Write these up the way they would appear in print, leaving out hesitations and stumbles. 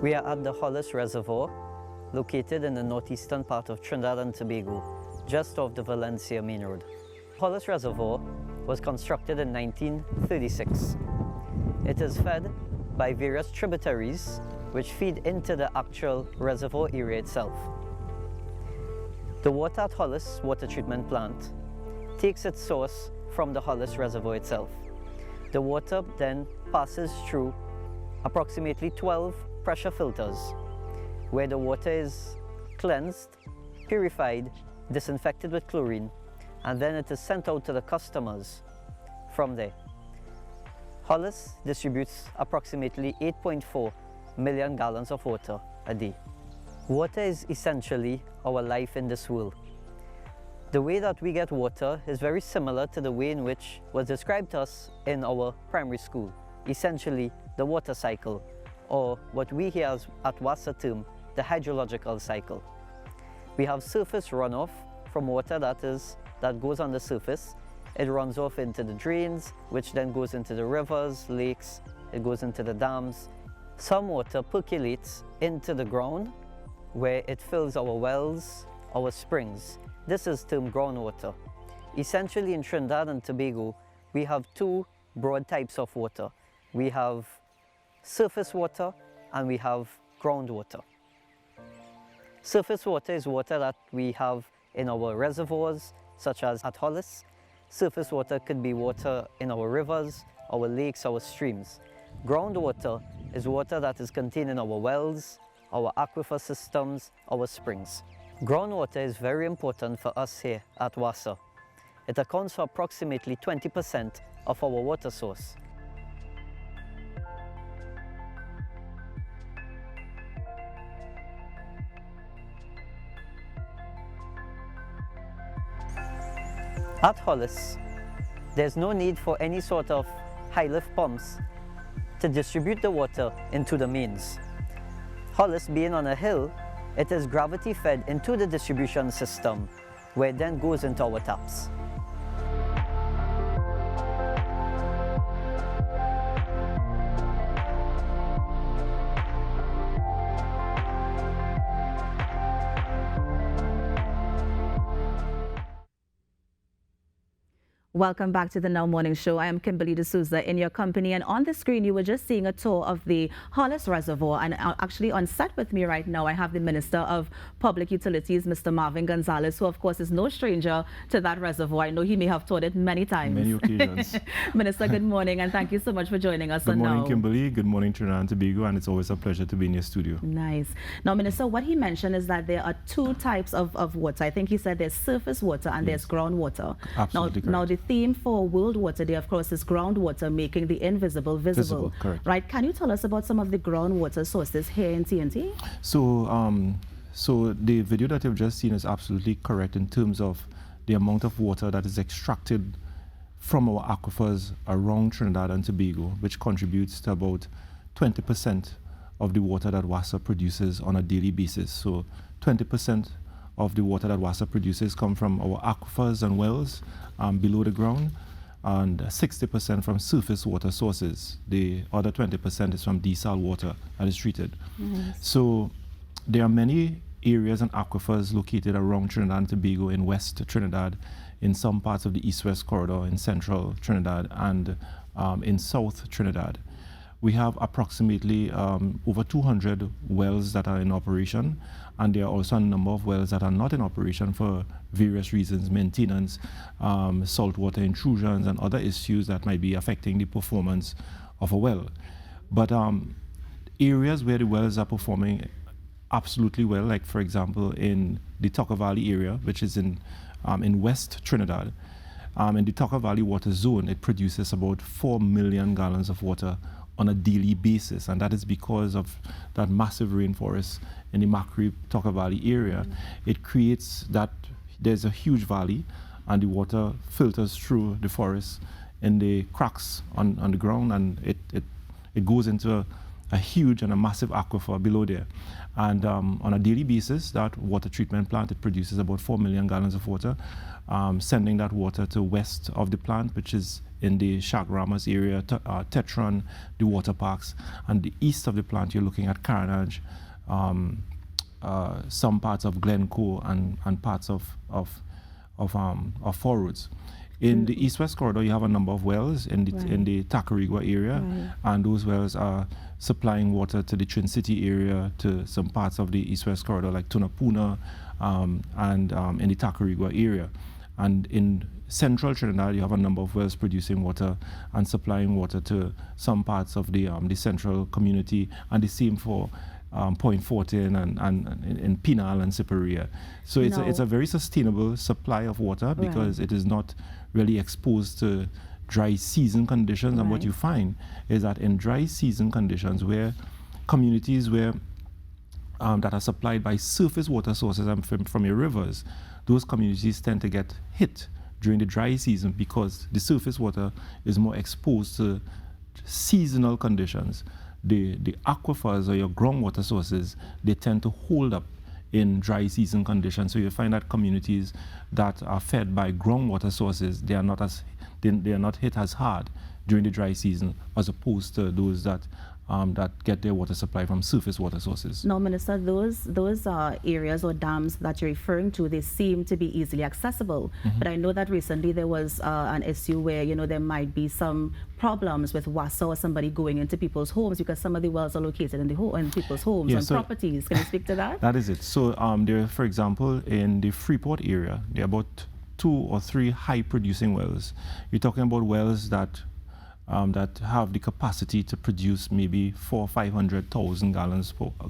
We are at the Hollis Reservoir, located in the northeastern part of Trinidad and Tobago, just off the Valencia Main Road. Hollis Reservoir was constructed in 1936. It is fed by various tributaries which feed into the actual reservoir area itself. The water at Hollis Water Treatment Plant takes its source from the Hollis Reservoir itself. The water then passes through approximately 12 pressure filters where the water is cleansed, purified, disinfected with chlorine, and then it is sent out to the customers from there. Hollis distributes approximately 8.4 million gallons of water a day. Water is essentially our life in this world. The way that we get water is very similar to the way in which was described to us in our primary school, essentially the water cycle, or what we here at WASA term the hydrological cycle. We have surface runoff from water that goes on the surface. It runs off into the drains, which then goes into the rivers, lakes, it goes into the dams. Some water percolates into the ground where it fills our wells, our springs. This is termed groundwater. Essentially in Trinidad and Tobago, we have two broad types of water. We have surface water and we have groundwater. Surface water is water that we have in our reservoirs, such as at Hollis. Surface water could be water in our rivers, our lakes, our streams. Groundwater is water that is contained in our wells, our aquifer systems, our springs. Groundwater is very important for us here at WASA. It accounts for approximately 20% of our water source. At Hollis, there's no need for any sort of high-lift pumps to distribute the water into the mains. Hollis being on a hill, it is gravity-fed into the distribution system, where it then goes into our taps. Welcome back to the Now Morning Show. I am Kimberly De Souza in your company, and on the screen you were just seeing a tour of the Hollis Reservoir, and actually on set with me right now I have the Minister of Public Utilities, Mr. Marvin Gonzales, who of course is no stranger to that reservoir. I know he may have toured it many times. Many occasions. Minister, good morning, and thank you so much for joining us. Good morning, Now. Kimberly. Good morning, Trinidad and Tobago, and it's always a pleasure to be in your studio. Nice. Now, Minister, what he mentioned is that there are two types of water. I think he said there's surface water and there's groundwater. Absolutely correct. Now, the theme for World Water Day, of course, is groundwater, making the invisible visible. Correct. Right? Can you tell us about some of the groundwater sources here in TNT? So the video that you've just seen is absolutely correct in terms of the amount of water that is extracted from our aquifers around Trinidad and Tobago, which contributes to about 20% of the water that WASA produces on a daily basis. So 20% of the water that WASA produces come from our aquifers and wells below the ground, and 60% from surface water sources. The other 20% is from desal water that is treated. Nice. So there are many areas and aquifers located around Trinidad and Tobago in West Trinidad, in some parts of the East-West corridor in Central Trinidad, and in South Trinidad. We have approximately over 200 wells that are in operation, and there are also a number of wells that are not in operation for various reasons, maintenance, saltwater intrusions, and other issues that might be affecting the performance of a well. But areas where the wells are performing absolutely well, like for example in the Tucker Valley area, which is in West Trinidad, in the Tucker Valley water zone, it produces about 4 million gallons of water on a daily basis, and that is because of that massive rainforest in the Macri Tucker Valley area. It creates that there's a huge valley, and the water filters through the forest in the cracks on the ground, and it goes into a huge and a massive aquifer below there. And on a daily basis, that water treatment plant, it produces about 4 million gallons of water, sending that water to west of the plant, which is in the Chaguaramas area, Tetron, the water parks. And the east of the plant, you're looking at Carnage, some parts of Glencoe and parts of Four Roads. In the east-west corridor, you have a number of wells in the Tacarigua area, and those wells are supplying water to the Twin City area, to some parts of the east-west corridor like Tunapuna, and in the Tacarigua area. And in central Trinidad, you have a number of wells producing water and supplying water to some parts of the central community, and the same for Point Fortin and in Pinal and Siparia. So it's a very sustainable supply of water because it is not really exposed to dry season conditions. And what you find is that in dry season conditions, where communities that are supplied by surface water sources and from your rivers, those communities tend to get hit during the dry season because the surface water is more exposed to seasonal conditions. The aquifers or your groundwater sources, they tend to hold up in dry season conditions. So you find that communities that are fed by groundwater sources, they are not hit as hard during the dry season as opposed to those that get their water supply from surface water sources. Now, Minister, those areas or dams that you're referring to, they seem to be easily accessible. But I know that recently there was an issue where, there might be some problems with WASA or somebody going into people's homes because some of the wells are located in people's homes and properties. Can you speak to that? That is it. So there, for example, in the Freeport area, there are about 2 or 3 high-producing wells. You're talking about wells that have the capacity to produce maybe 400,000 or 500,000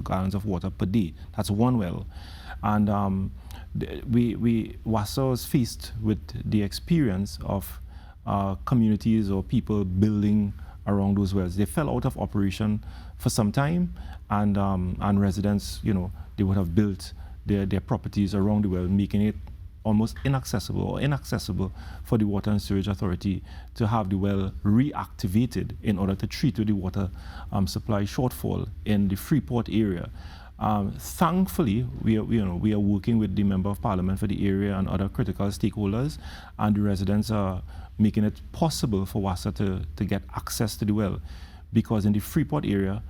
gallons of water per day. That's one well. And WASA is faced with the experience of communities or people building around those wells. They fell out of operation for some time, and residents, they would have built their properties around the well, making it almost inaccessible for the Water and Sewage Authority to have the well reactivated in order to treat with the water supply shortfall in the Freeport area. Thankfully, we are working with the Member of Parliament for the area and other critical stakeholders, and the residents are making it possible for WASA to get access to the well, because in the Freeport area,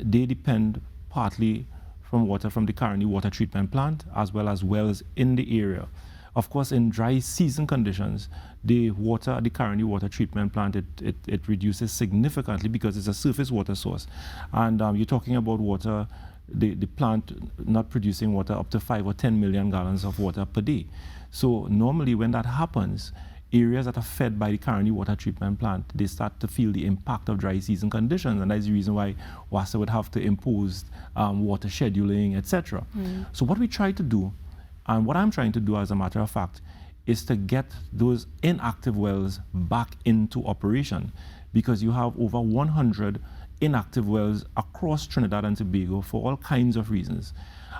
they depend partly from water from the Caroni water treatment plant as well as wells in the area. Of course, in dry season conditions, the water at the Caroni water treatment plant, it reduces significantly because it's a surface water source. And you're talking about water, the plant not producing water up to 5 or 10 million gallons of water per day. So normally when that happens, areas that are fed by the Caroni water treatment plant, they start to feel the impact of dry season conditions, and that's the reason why WASA would have to impose water scheduling, etc. So what we try to do, and what I'm trying to do as a matter of fact, is to get those inactive wells back into operation, because you have over 100 inactive wells across Trinidad and Tobago for all kinds of reasons.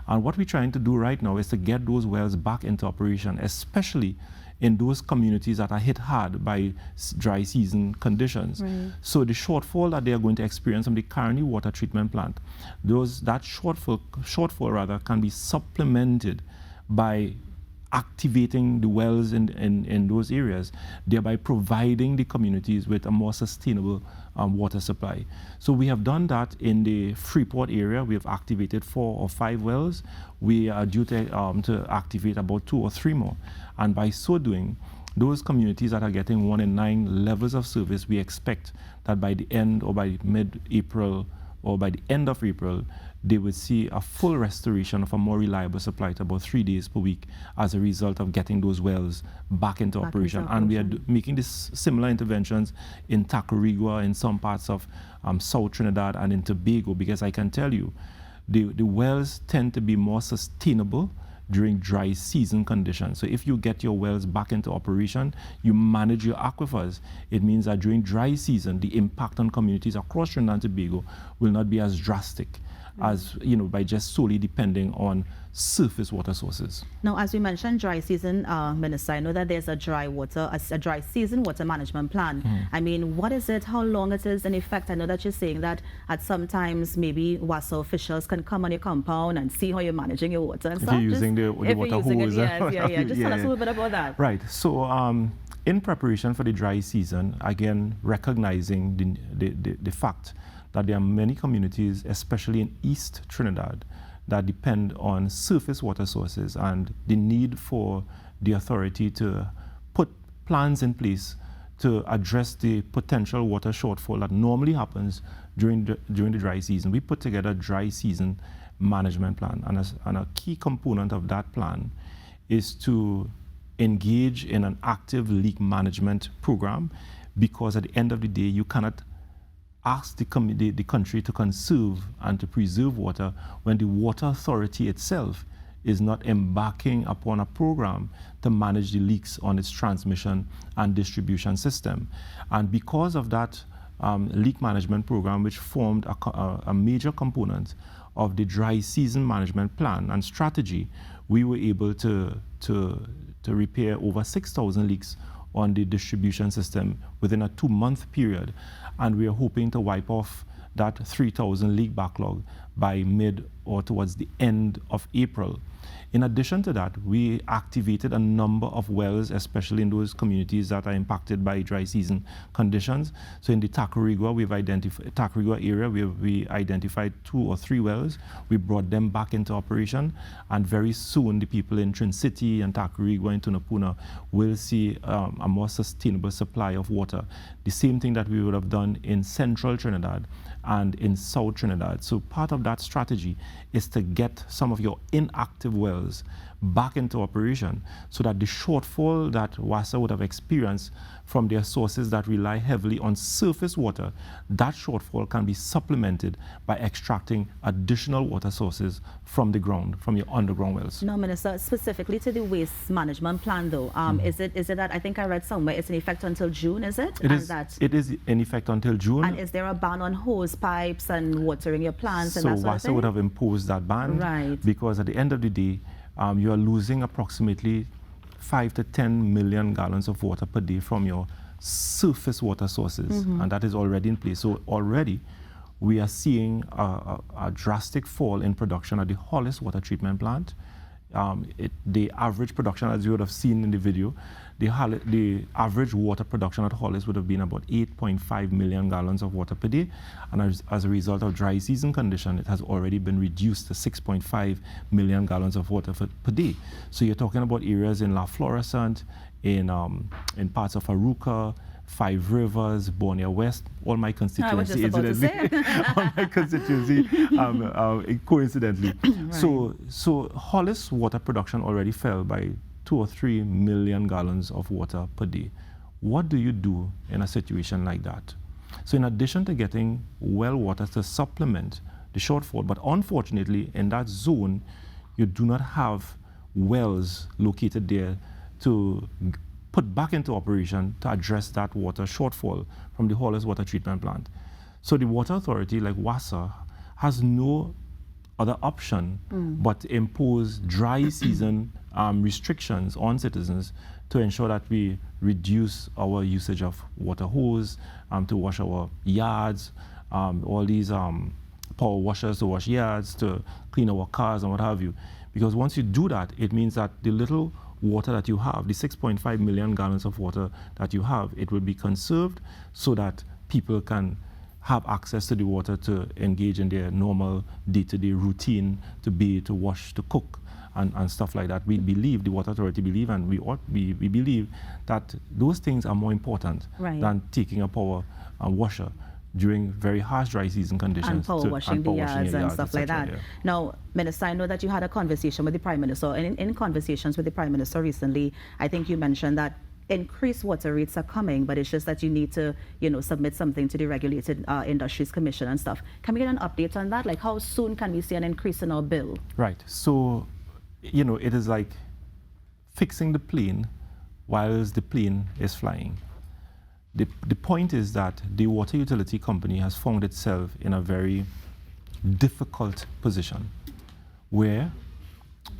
And what we're trying to do right now is to get those wells back into operation, especially in those communities that are hit hard by dry season conditions. So the shortfall that they are going to experience from the Caroni water treatment plant, that shortfall can be supplemented by activating the wells in those areas, thereby providing the communities with a more sustainable water supply. So we have done that in the Freeport area. We have activated 4 or 5 wells. We are due to activate about 2 or 3 more. And by so doing, those communities that are getting 1 in 9 levels of service, we expect that by the end or by mid-April or by the end of April, they would see a full restoration of a more reliable supply to about 3 days per week as a result of getting those wells back into operation. And we are making this similar interventions in Tacarigua, in some parts of South Trinidad and in Tobago, because I can tell you, the wells tend to be more sustainable during dry season conditions. So if you get your wells back into operation, you manage your aquifers, it means that during dry season, the impact on communities across Trinidad and Tobago will not be as drastic. as by just solely depending on surface water sources. Now, as we mentioned, dry season, Minister, I know that there's a dry season water management plan. I mean, what is it? How long it is in effect? I know that you're saying that at some times maybe WASA officials can come on your compound and see how you're managing your water and If stuff. you're using the water hose. Yes. Just tell us a little bit about that. Right. So in preparation for the dry season, again, recognizing the fact that there are many communities, especially in East Trinidad, that depend on surface water sources, and the need for the authority to put plans in place to address the potential water shortfall that normally happens during the dry season. We put together a dry season management plan, and a key component of that plan is to engage in an active leak management program, because at the end of the day, you cannot ask the country to conserve and to preserve water when the water authority itself is not embarking upon a program to manage the leaks on its transmission and distribution system. And because of that leak management program, which formed a major component of the dry season management plan and strategy, we were able to repair over 6,000 leaks on the distribution system within a 2-month period. And we are hoping to wipe off that 3,000 leak backlog by mid or towards the end of April. In addition to that, we activated a number of wells, especially in those communities that are impacted by dry season conditions. So in the Tacarigua area, we identified 2 or 3 wells. We brought them back into operation, and very soon the people in Trin City and Tacarigua and Tunapuna will see a more sustainable supply of water. The same thing that we would have done in Central Trinidad and in South Trinidad. So part of that strategy is to get some of your inactive wells back into operation, so that the shortfall that WASA would have experienced from their sources that rely heavily on surface water, that shortfall can be supplemented by extracting additional water sources from the ground, from your underground wells. No, Minister, specifically to the waste management plan though, is it that, I think I read somewhere, it's in effect until June, is it? It is in effect until June. And is there a ban on hose pipes and watering your plants and that sort of thing? So WASA would have imposed that ban, right, because at the end of the day, you are losing approximately 5 to 10 million gallons of water per day from your surface water sources, and that is already in place. So already we are seeing a drastic fall in production at the Hollis water treatment plant. The average production, as you would have seen in the video, the average water production at Hollis would have been about 8.5 million gallons of water per day, and as a result of dry season condition, it has already been reduced to 6.5 million gallons of water per day. So you're talking about areas in La Florissant, in parts of Aruca, 5 Rivers, Borneo West, all my constituency, coincidentally. Right. So Hollis water production already fell by 2 or 3 million gallons of water per day. What do you do in a situation like that? So in addition to getting well water to supplement the shortfall, but unfortunately in that zone, you do not have wells located there to put back into operation to address that water shortfall from the Hollis water treatment plant. So the water authority, like WASA, has no other option but to impose dry season restrictions on citizens to ensure that we reduce our usage of water hose, to wash our yards, all these power washers to wash yards, to clean our cars and what have you. Because once you do that, it means that the little water that you have, the 6.5 million gallons of water that you have, it will be conserved so that people can have access to the water to engage in their normal day-to-day routine, to bathe, to wash, to cook, and stuff like that. We believe, the Water Authority believe, and we believe that those things are more important than taking a power washer during very harsh dry season conditions. And power washing the yards and stuff like that. Yeah. Now, Minister, I know that you had a conversation with the Prime Minister, and in conversations with the Prime Minister recently, I think you mentioned that increased water rates are coming, but it's just that you need to, submit something to the Regulated Industries Commission and stuff. Can we get an update on that? Like, how soon can we see an increase in our bill? Right. So, it is like fixing the plane whilst the plane is flying. The point is that the water utility company has found itself in a very difficult position where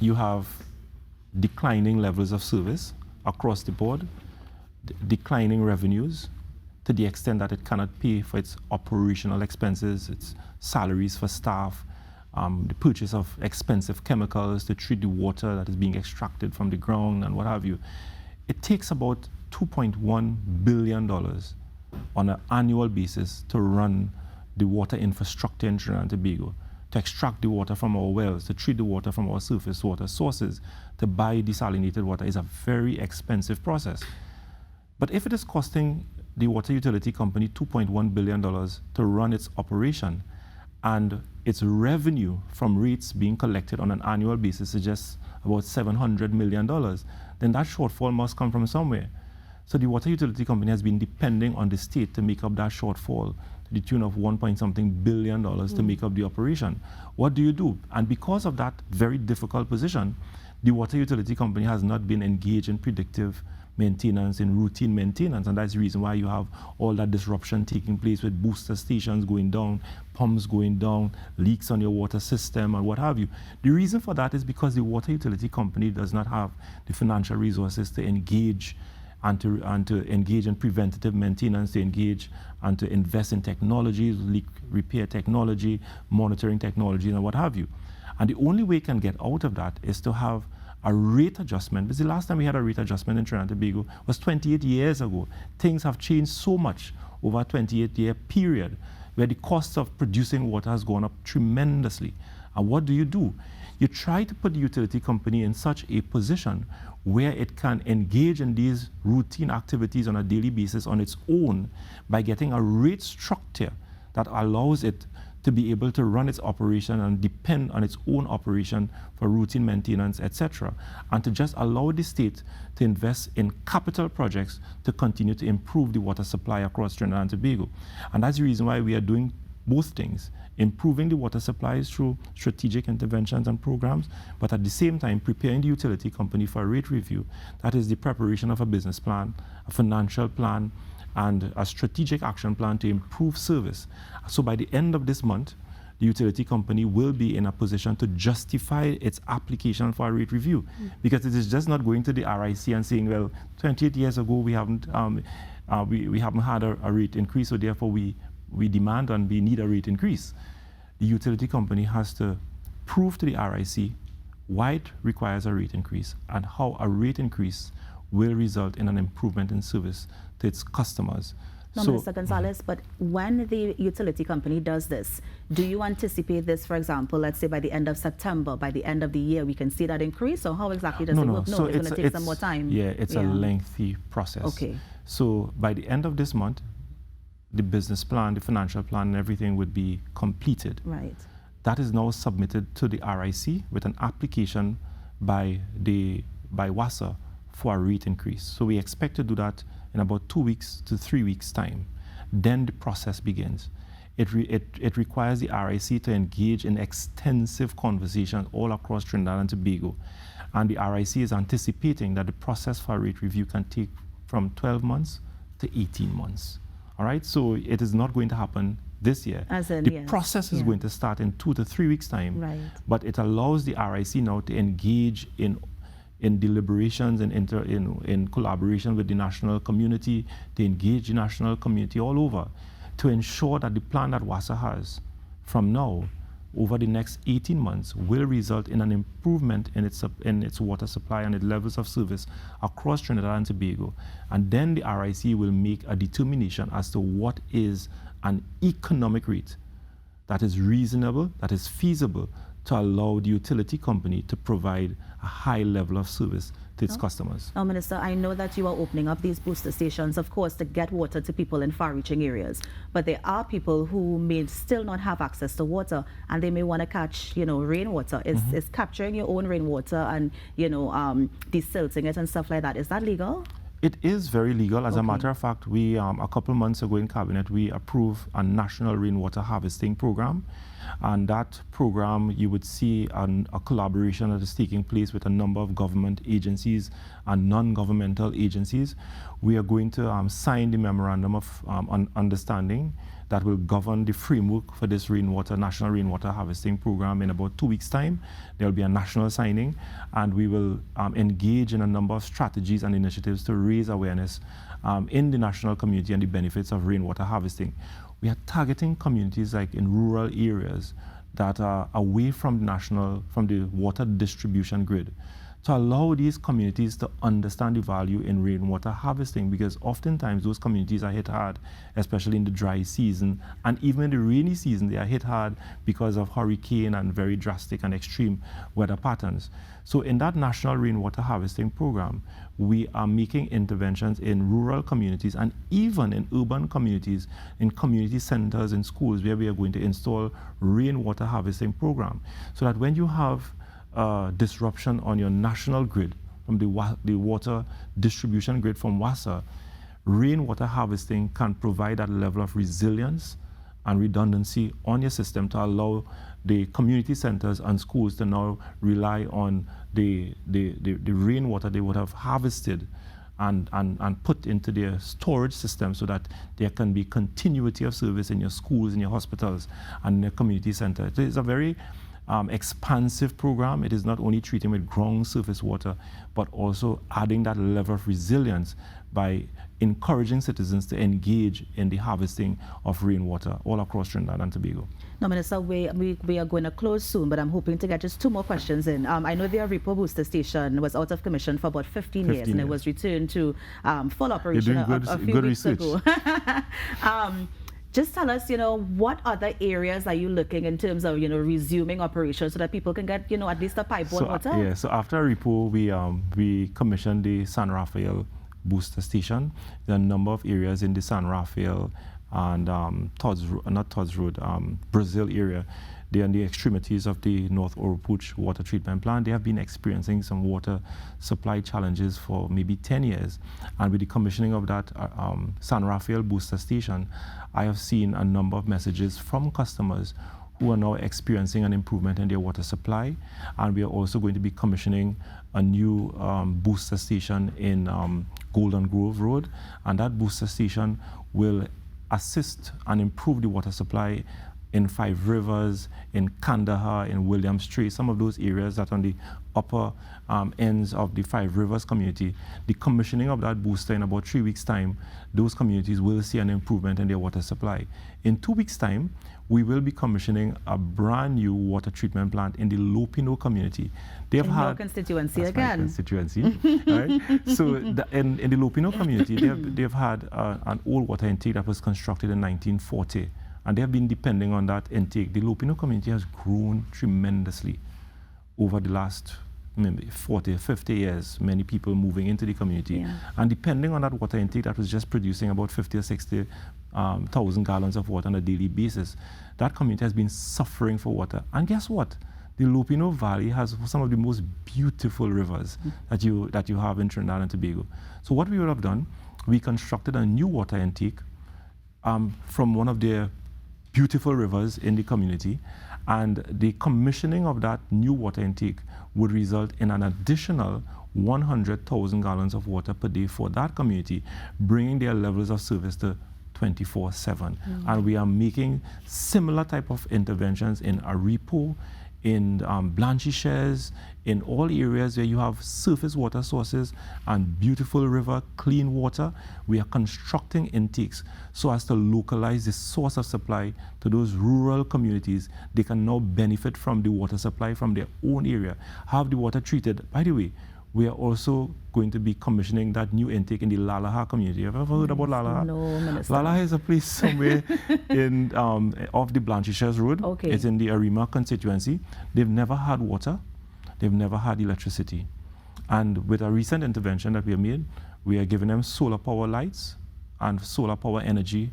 you have declining levels of service across the board, declining revenues to the extent that it cannot pay for its operational expenses, its salaries for staff, the purchase of expensive chemicals to treat the water that is being extracted from the ground and what have you. It takes about $2.1 billion on an annual basis to run the water infrastructure in Trinidad and Tobago, to extract the water from our wells, to treat the water from our surface water sources, to buy desalinated water is a very expensive process. But if it is costing the water utility company $2.1 billion to run its operation, and its revenue from rates being collected on an annual basis suggests about $700 million, then that shortfall must come from somewhere. So the water utility company has been depending on the state to make up that shortfall to the tune of $1.something billion to make up the operation. What do you do? And because of that very difficult position, the water utility company has not been engaged in predictive maintenance, in routine maintenance, and that's the reason why you have all that disruption taking place with booster stations going down, pumps going down, leaks on your water system, and what have you. The reason for that is because the water utility company does not have the financial resources to engage and to engage in preventative maintenance, to engage and to invest in technologies, leak repair technology, monitoring technology, and what have you. And the only way you can get out of that is to have a rate adjustment. Because the last time we had a rate adjustment in Trinidad and Tobago was 28 years ago. Things have changed so much over a 28-year period where the cost of producing water has gone up tremendously. And what do? You try to put the utility company in such a position where it can engage in these routine activities on a daily basis on its own by getting a rate structure that allows it to be able to run its operation and depend on its own operation for routine maintenance, etc., and to just allow the state to invest in capital projects to continue to improve the water supply across Trinidad and Tobago. And that's the reason why we are doing both things, improving the water supplies through strategic interventions and programs, but at the same time preparing the utility company for a rate review. That is the preparation of a business plan, a financial plan, and a strategic action plan to improve service. So by the end of this month, the utility company will be in a position to justify its application for a rate review, because it is just not going to the RIC and saying, well, 28 years ago we haven't had a rate increase, so therefore we demand and we need a rate increase. The utility company has to prove to the RIC why it requires a rate increase and how a rate increase will result in an improvement in service to its customers. Now, Mr. Gonzales, but when the utility company does this, do you anticipate this, for example, let's say by the end of September, by the end of the year, we can see that increase, or how exactly does it work? No, it's going to take some more time. Yeah, it's a lengthy process. Okay. So by the end of this month, the business plan, the financial plan, and everything would be completed. Right. That is now submitted to the RIC with an application by WASA for a rate increase. So we expect to do that in about 2 weeks to 3 weeks' time. Then the process begins. It requires the RIC to engage in extensive conversations all across Trinidad and Tobago. And the RIC is anticipating that the process for a rate review can take from 12 months to 18 months. All right, so it is not going to happen this year. The process is going to start in 2 to 3 weeks' time. Right. But it allows the RIC now to engage in deliberations and in collaboration with the national community, to engage the national community all over, to ensure that the plan that WASA has from now over the next 18 months will result in an improvement in its water supply and its levels of service across Trinidad and Tobago. And then the RIC will make a determination as to what is an economic rate that is reasonable, that is feasible, to allow the utility company to provide a high level of service to its customers. Now, Minister, I know that you are opening up these booster stations, of course, to get water to people in far-reaching areas. But there are people who may still not have access to water, and they may want to catch, rainwater. Is capturing your own rainwater and, desilting it and stuff like that, is that legal? It is very legal. As a matter of fact, we a couple months ago in Cabinet, we approved a national rainwater harvesting program. And that program, you would see a collaboration that is taking place with a number of government agencies and non-governmental agencies. We are going to sign the Memorandum of Understanding that will govern the framework for this National Rainwater Harvesting Program in about 2 weeks' time. There will be a national signing, and we will engage in a number of strategies and initiatives to raise awareness in the national community and the benefits of rainwater harvesting. We are targeting communities like in rural areas that are away from the water distribution grid, to allow these communities to understand the value in rainwater harvesting, because oftentimes those communities are hit hard, especially in the dry season, and even in the rainy season they are hit hard because of hurricane and very drastic and extreme weather patterns. So in that National Rainwater Harvesting Program, we are making interventions in rural communities and even in urban communities, in community centers, in schools, where we are going to install rainwater harvesting program, so that when you have disruption on your national grid from the water distribution grid from WASA, rainwater harvesting can provide that level of resilience and redundancy on your system to allow the community centers and schools to now rely on the rainwater they would have harvested and put into their storage system, so that there can be continuity of service in your schools, in your hospitals, and in your community center. It is a very expansive program. It is not only treating with ground surface water, but also adding that level of resilience by encouraging citizens to engage in the harvesting of rainwater all across Trinidad and Tobago. Now, Minister, we are going to close soon, but I'm hoping to get just 2 more questions in. I know the Repo booster station was out of commission for about 15 years, and it was returned to full operation a few weeks ago. Just tell us, what other areas are you looking in terms of, resuming operations, so that people can get, at least a pipeline water? Yeah, so after Repo, we commissioned the San Rafael booster station. There are a number of areas in the San Rafael and Brazil area. They are in the extremities of the North Oropouche water treatment plant. They have been experiencing some water supply challenges for maybe 10 years. And with the commissioning of that San Rafael booster station, I have seen a number of messages from customers who are now experiencing an improvement in their water supply. And we are also going to be commissioning a new booster station in Golden Grove Road. And that booster station will assist and improve the water supply in Five Rivers, in Kandahar, in Williams Strait, some of those areas that on the upper ends of the Five Rivers community. The commissioning of that booster in about 3 weeks' time, those communities will see an improvement in their water supply. In 2 weeks' time, we will be commissioning a brand new water treatment plant in the Lopino community. They've in your constituency again. My constituency. Right? So in the Lopino community, they've had an old water intake that was constructed in 1940. And they have been depending on that intake. The Lopino community has grown tremendously over the last maybe 40, 50 years, many people moving into the community. Yeah. And depending on that water intake that was just producing about 50 or 60,000 gallons of water on a daily basis, that community has been suffering for water. And guess what? The Lopino Valley has some of the most beautiful rivers that you have in Trinidad and Tobago. So what we would have done, we constructed a new water intake from one of their beautiful rivers in the community, and the commissioning of that new water intake would result in an additional 100,000 gallons of water per day for that community, bringing their levels of service to 24/7. And we are making similar type of interventions in Aripo, in Blanchishes, in all areas where you have surface water sources and beautiful river, clean water. We are constructing intakes so as to localize the source of supply to those rural communities. They can now benefit from the water supply from their own area, have the water treated. By the way, we are also going to be commissioning that new intake in the Lalaha community. Have you ever heard about Lalaha? No, Minister. Lalaha is a place somewhere in off the Blanchishes Road. Okay. It's in the Arima constituency. They've never had water. They've never had electricity. And with a recent intervention that we have made, we are giving them solar power lights and solar power energy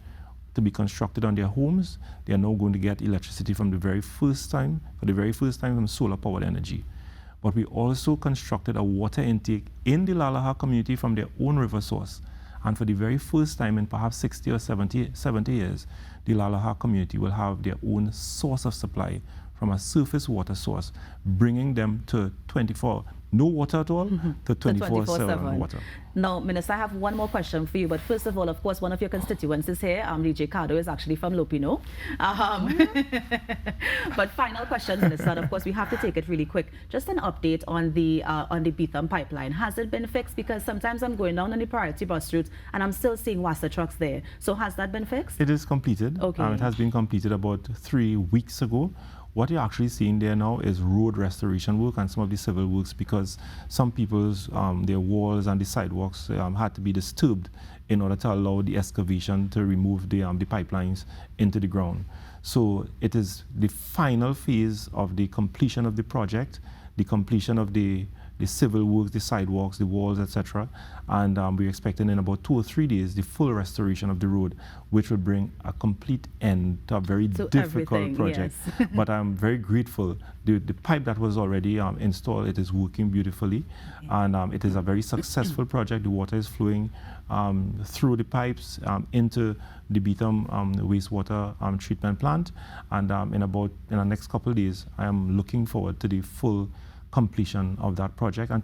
to be constructed on their homes. They are now going to get electricity for the very first time from solar powered energy. But we also constructed a water intake in the Lalaha community from their own river source. And for the very first time in perhaps 60 or 70 years, the Lalaha community will have their own source of supply from a surface water source, bringing them to 24, no water at all, to 24/7 water. Now, Minister, I have one more question for you, but first of all, of course, one of your constituents is here. DJ Cardo is actually from Lopino. But final question, Minister, and of course, we have to take it really quick. Just an update on the Betham pipeline. Has it been fixed? Because sometimes I'm going down on the priority bus route and I'm still seeing WASA trucks there. So has that been fixed? It is completed. Okay. It has been completed about 3 weeks ago. What you're actually seeing there now is road restoration work and some of the civil works, because some people's their walls and the sidewalks had to be disturbed in order to allow the excavation to remove the pipelines into the ground. So it is the final phase of the completion of the project, the completion of the civil works, the sidewalks, the walls, etc. And we're expecting in about 2 or 3 days the full restoration of the road, which will bring a complete end to a very difficult project. Yes. But I'm very grateful. The pipe that was already installed, it is working beautifully. And it is a very successful project. The water is flowing through the pipes into the Betham wastewater treatment plant. And in the next couple of days, I am looking forward to the full completion of that project, and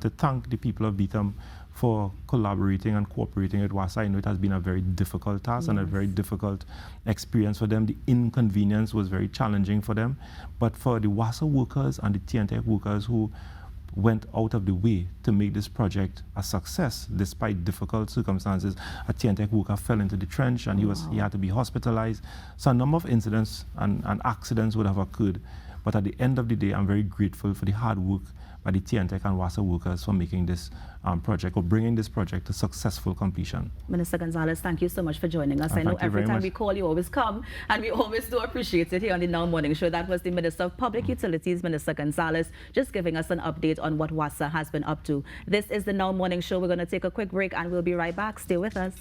to thank the people of Betham for collaborating and cooperating with WASA. I know it has been a very difficult task and a very difficult experience for them. The inconvenience was very challenging for them, but for the WASA workers and the TNTech workers who went out of the way to make this project a success despite difficult circumstances. A TNTech worker fell into the trench and he had to be hospitalized. So a number of incidents and accidents would have occurred. But at the end of the day, I'm very grateful for the hard work by the TNTech and WASA workers for making this project, or bringing this project to successful completion. Minister Gonzales, thank you so much for joining us. I know every time we call, you always come, and we always do appreciate it here on the Now Morning Show. That was the Minister of Public Utilities, Minister Gonzales, just giving us an update on what WASA has been up to. This is the Now Morning Show. We're going to take a quick break, and we'll be right back. Stay with us.